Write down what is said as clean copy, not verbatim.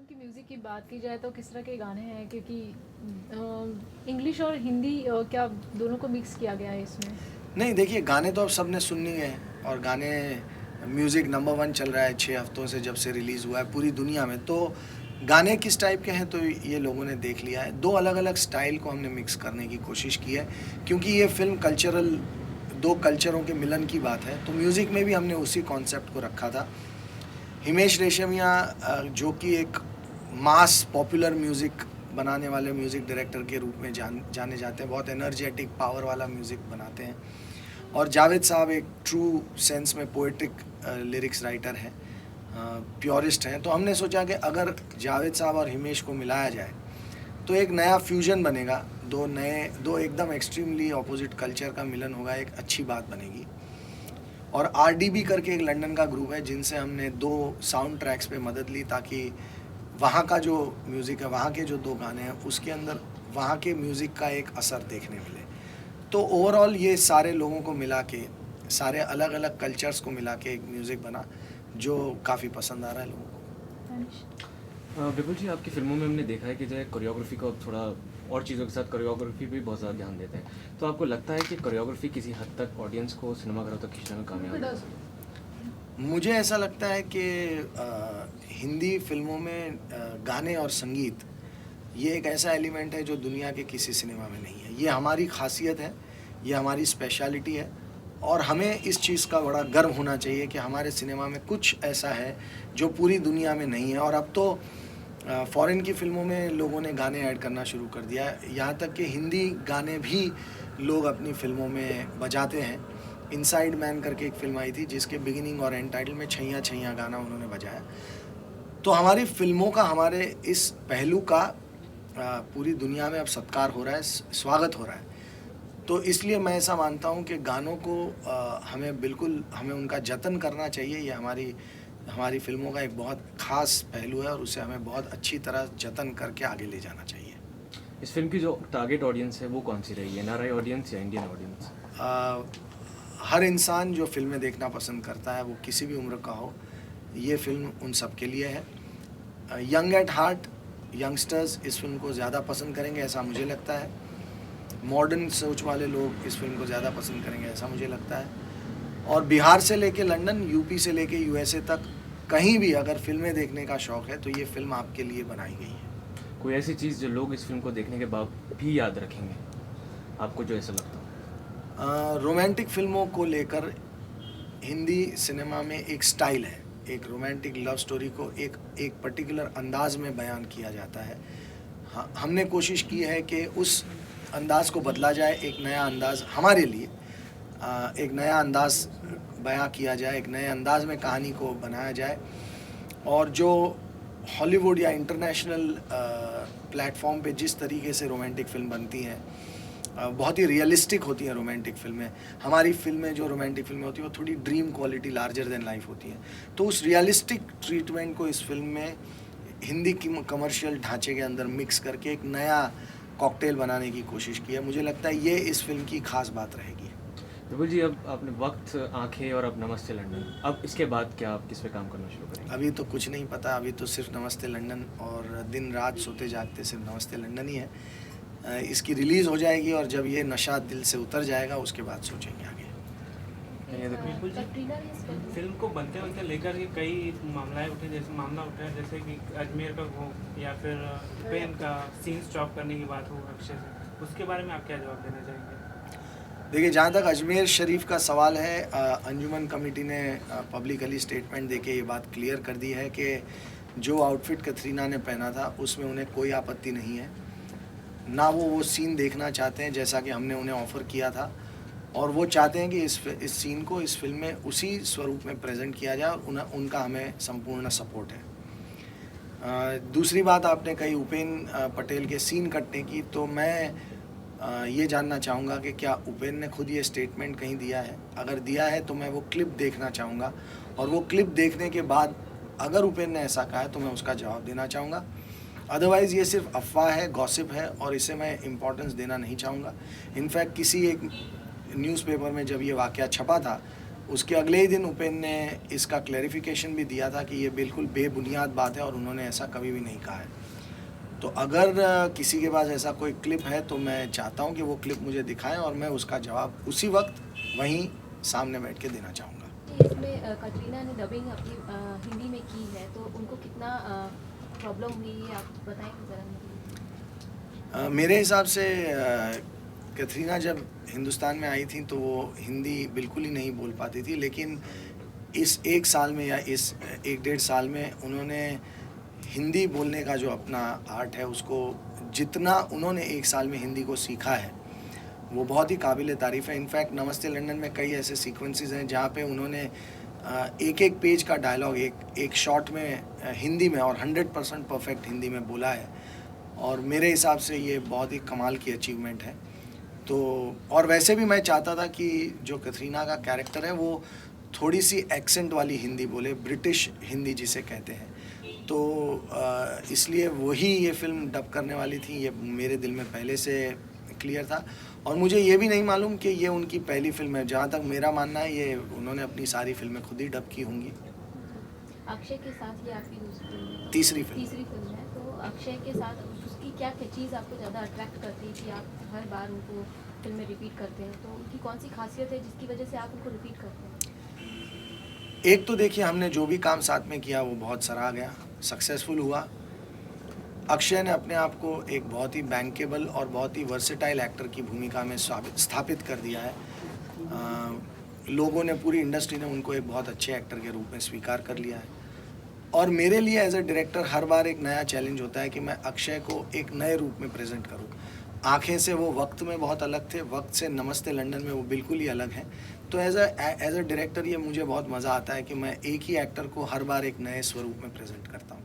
Film की music की बात की जाए तो किस तरह के गाने हैं, क्योंकि इंग्लिश और हिंदी क्या दोनों को मिक्स किया गया है इसमें? नहीं, देखिए गाने तो अब सबने सुन लिए हैं और गाने म्यूज़िक नंबर 1 चल रहा है 6 हफ्तों से जब से रिलीज़ हुआ है पूरी दुनिया में। तो गाने किस टाइप के हैं तो ये लोगों ने देख लिया है। 2 अलग-अलग स्टाइल को हमने मिक्स करने की कोशिश की है क्योंकि ये फ़िल्म कल्चरल 2 कल्चरों के मिलन की बात है। तो म्यूज़िक में भी हमने उसी कॉन्सेप्ट को रखा था। हिमेश रेशमिया जो कि एक मास पॉपुलर म्यूज़िक बनाने वाले म्यूज़िक डायरेक्टर के रूप में जाने जाते हैं। बहुत एनर्जेटिक पावर वाला म्यूज़िक बनाते हैं। और जावेद साहब एक ट्रू सेंस में पोएटिक लिरिक्स राइटर हैं, प्योरिस्ट हैं। तो हमने सोचा कि अगर जावेद साहब और हिमेश को मिलाया जाए तो एक नया फ्यूजन बनेगा, दो एकदम एक्सट्रीमली ऑपोजिट कल्चर का मिलन होगा, एक अच्छी बात बनेगी। और आरडीबी करके एक लंदन का ग्रुप है जिनसे हमने 2 साउंड ट्रैक्स पे मदद ली ताकि वहाँ का जो म्यूज़िक है, वहाँ के जो 2 गाने हैं उसके अंदर वहाँ के म्यूज़िक का एक असर देखने मिले। तो ओवरऑल ये सारे लोगों को मिला के, सारे अलग अलग कल्चर्स को मिला के एक म्यूज़िक बना जो काफ़ी पसंद आ रहा है लोगों को। विपुल जी, आपकी फिल्मों में हमने देखा है कि जो है कोरियोग्राफी को थोड़ा और चीज़ों के साथ कोरियोग्राफी भी बहुत ज़्यादा ध्यान देते हैं। तो आपको लगता है कि कोरियोग्राफी किसी हद तक ऑडियंस को सिनेमाघरों तक खींचने में कामयाब है? मुझे ऐसा लगता है कि हिंदी फिल्मों में गाने और संगीत ये एक ऐसा एलिमेंट है जो दुनिया के किसी सिनेमा में नहीं है। ये हमारी खासियत है, ये हमारी स्पेशलिटी है और हमें इस चीज़ का बड़ा गर्व होना चाहिए कि हमारे सिनेमा में कुछ ऐसा है जो पूरी दुनिया में नहीं है। और अब तो फ़ॉरेन की फ़िल्मों में लोगों ने गाने ऐड करना शुरू कर दिया है, यहाँ तक कि हिंदी गाने भी लोग अपनी फ़िल्मों में बजाते हैं। इनसाइड मैन करके एक फ़िल्म आई थी जिसके बिगिनिंग और एंड टाइटल में छैया छैया गाना उन्होंने बजाया। तो हमारी फ़िल्मों का, हमारे इस पहलू का पूरी दुनिया में अब सत्कार हो रहा है, स्वागत हो रहा है। तो इसलिए मैं ऐसा मानता हूँ कि गानों को हमें उनका जतन करना चाहिए। ये हमारी फ़िल्मों का एक बहुत ख़ास पहलू है और उसे हमें बहुत अच्छी तरह जतन करके आगे ले जाना चाहिए। इस फिल्म की जो टारगेट ऑडियंस है वो कौन सी रही है, एनआरआई ऑडियंस या इंडियन ऑडियंस? हर इंसान जो फ़िल्में देखना पसंद करता है वो किसी भी उम्र का हो, ये फ़िल्म उन सब के लिए है। यंग एट हार्ट यंगस्टर्स इस फिल्म को ज़्यादा पसंद करेंगे ऐसा मुझे लगता है। मॉडर्न सोच वाले लोग इस फिल्म को ज़्यादा पसंद करेंगे ऐसा मुझे लगता है। और बिहार से लेके लंदन, यूपी से लेके यूएसए तक कहीं भी अगर फिल्में देखने का शौक़ है तो ये फ़िल्म आपके लिए बनाई गई है। कोई ऐसी चीज़ जो लोग इस फिल्म को देखने के बाद भी याद रखेंगे, आपको जो ऐसा लगता हो? रोमांटिक फिल्मों को लेकर हिंदी सिनेमा में एक स्टाइल है, एक रोमांटिक लव स्टोरी को एक पर्टिकुलर अंदाज में बयान किया जाता है। हमने कोशिश की है कि उस अंदाज़ को बदला जाए, एक नया अंदाज़ हमारे लिए, एक नया अंदाज़ बयां किया जाए, एक नए अंदाज़ में कहानी को बनाया जाए। और जो हॉलीवुड या इंटरनेशनल प्लेटफॉर्म पे जिस तरीके से रोमांटिक फ़िल्म बनती हैं, बहुत ही रियलिस्टिक होती हैं रोमांटिक फ़िल्में। हमारी फ़िल्में जो रोमांटिक फ़िल्में होती हैं वो थोड़ी dream quality, larger than life होती हैं। तो उस रियलिस्टिक ट्रीटमेंट को इस फिल्म में हिंदी की कमर्शियल ढांचे के अंदर मिक्स करके एक नया कॉकटेल बनाने की कोशिश की है। मुझे लगता है ये इस फिल्म की ख़ास बात रहेगी। विपुल जी, अब आपने वक्त, आंखें और अब नमस्ते लंदन, अब इसके बाद क्या आप किस पे काम करना शुरू करेंगे? अभी तो कुछ नहीं पता, अभी तो सिर्फ नमस्ते लंदन और दिन रात सोते जागते सिर्फ नमस्ते लंदन ही है। इसकी रिलीज़ हो जाएगी और जब ये नशा दिल से उतर जाएगा उसके बाद सोचेंगे आगे। बिल्कुल जी, फिल्म को बनते लेकर के कई मामला उठा है, जैसे कि अजमेर का हो या फिर पेन का सीन स्टॉप करने की बात हो अक्षय से, उसके बारे में आप क्या जवाब देना चाहेंगे? देखिए, जहाँ तक अजमेर शरीफ का सवाल है, अंजुमन कमेटी ने पब्लिकली स्टेटमेंट देके ये बात क्लियर कर दी है कि जो आउटफिट कतरीना ने पहना था उसमें उन्हें कोई आपत्ति नहीं है, ना वो सीन देखना चाहते हैं जैसा कि हमने उन्हें ऑफ़र किया था, और वो चाहते हैं कि इस सीन को इस फिल्म में उसी स्वरूप में प्रेजेंट किया जाए और उनका हमें संपूर्ण सपोर्ट है। दूसरी बात आपने कही उपेन पटेल के सीन कटने की, तो मैं ये जानना चाहूँगा कि क्या उपेन ने खुद ये स्टेटमेंट कहीं दिया है? अगर दिया है तो मैं वो क्लिप देखना चाहूँगा, और वो क्लिप देखने के बाद अगर उपेन ने ऐसा कहा है तो मैं उसका जवाब देना चाहूँगा। अदरवाइज़ ये सिर्फ अफवाह है, गॉसिप है, और इसे मैं इम्पोर्टेंस देना नहीं चाहूँगा। इनफैक्ट किसी एक न्यूज़पेपर में जब ये वाक़या छपा था उसके अगले ही दिन उपेन ने इसका क्लैरिफिकेशन भी दिया था कि ये बिल्कुल बेबुनियाद बात है और उन्होंने ऐसा कभी भी नहीं कहा है। तो अगर किसी के पास ऐसा कोई क्लिप है तो मैं चाहता हूँ कि वो क्लिप मुझे दिखाएं और मैं उसका जवाब उसी वक्त वहीं सामने बैठ के देना चाहूँगा। इसमें कटरीना ने डबिंग अपनी हिंदी में की है तो उनको कितना प्रॉब्लम हुई है आप बताएंगे ज़रा। मेरे हिसाब से कैटरीना जब हिंदुस्तान में आई थी तो वो हिंदी बिल्कुल ही नहीं बोल पाती थी, लेकिन इस एक साल में या इस 1-1.5 साल में उन्होंने हिंदी बोलने का जो अपना आर्ट है उसको जितना उन्होंने 1 साल में हिंदी को सीखा है वो बहुत ही काबिल तारीफ़ है। इनफैक्ट नमस्ते लंदन में कई ऐसे सीक्वेंसेस हैं जहाँ पे उन्होंने एक पेज का डायलॉग एक शॉट में हिंदी में और 100% परफेक्ट हिंदी में बोला है और मेरे हिसाब से ये बहुत ही कमाल की अचीवमेंट है। तो और वैसे भी मैं चाहता था कि जो कैटरीना का कैरेक्टर है वो थोड़ी सी एक्सेंट वाली हिंदी बोले, ब्रिटिश हिंदी जिसे कहते हैं। तो इसलिए वही ये फ़िल्म डब करने वाली थी, ये मेरे दिल में पहले से क्लियर था और मुझे ये भी नहीं मालूम कि ये उनकी पहली फ़िल्म है। जहाँ तक मेरा मानना है ये उन्होंने अपनी सारी फिल्में खुद ही डब की होंगी। अक्षय के साथ ये आपकी दूसरी फिल्म है? तीसरी फिल्म है। तो अक्षय के साथ उसकी क्या चीज़ आपको ज़्यादा अट्रैक्ट करती है कि आप हर बार उनको फिल्म में रिपीट करते हैं? तो उनकी कौन सी खासियत है जिसकी वजह से आप उनको रिपीट करते हैं? एक तो देखिए हमने जो भी काम साथ में किया वो बहुत सराहा गया, सक्सेसफुल हुआ। अक्षय ने अपने आप को एक बहुत ही बैंकेबल और बहुत ही वर्सेटाइल एक्टर की भूमिका में स्थापित कर दिया है। लोगों ने, पूरी इंडस्ट्री ने उनको एक बहुत अच्छे एक्टर के रूप में स्वीकार कर लिया है और मेरे लिए एज ए डायरेक्टर हर बार एक नया चैलेंज होता है कि मैं अक्षय को एक नए रूप में प्रेजेंट करूं। आँखें से वो वक्त में बहुत अलग थे, वक्त से नमस्ते लंदन में वो बिल्कुल ही अलग हैं। तो एज अ डायरेक्टर ये मुझे बहुत मज़ा आता है कि मैं एक ही एक्टर को हर बार एक नए स्वरूप में प्रेजेंट करता हूँ।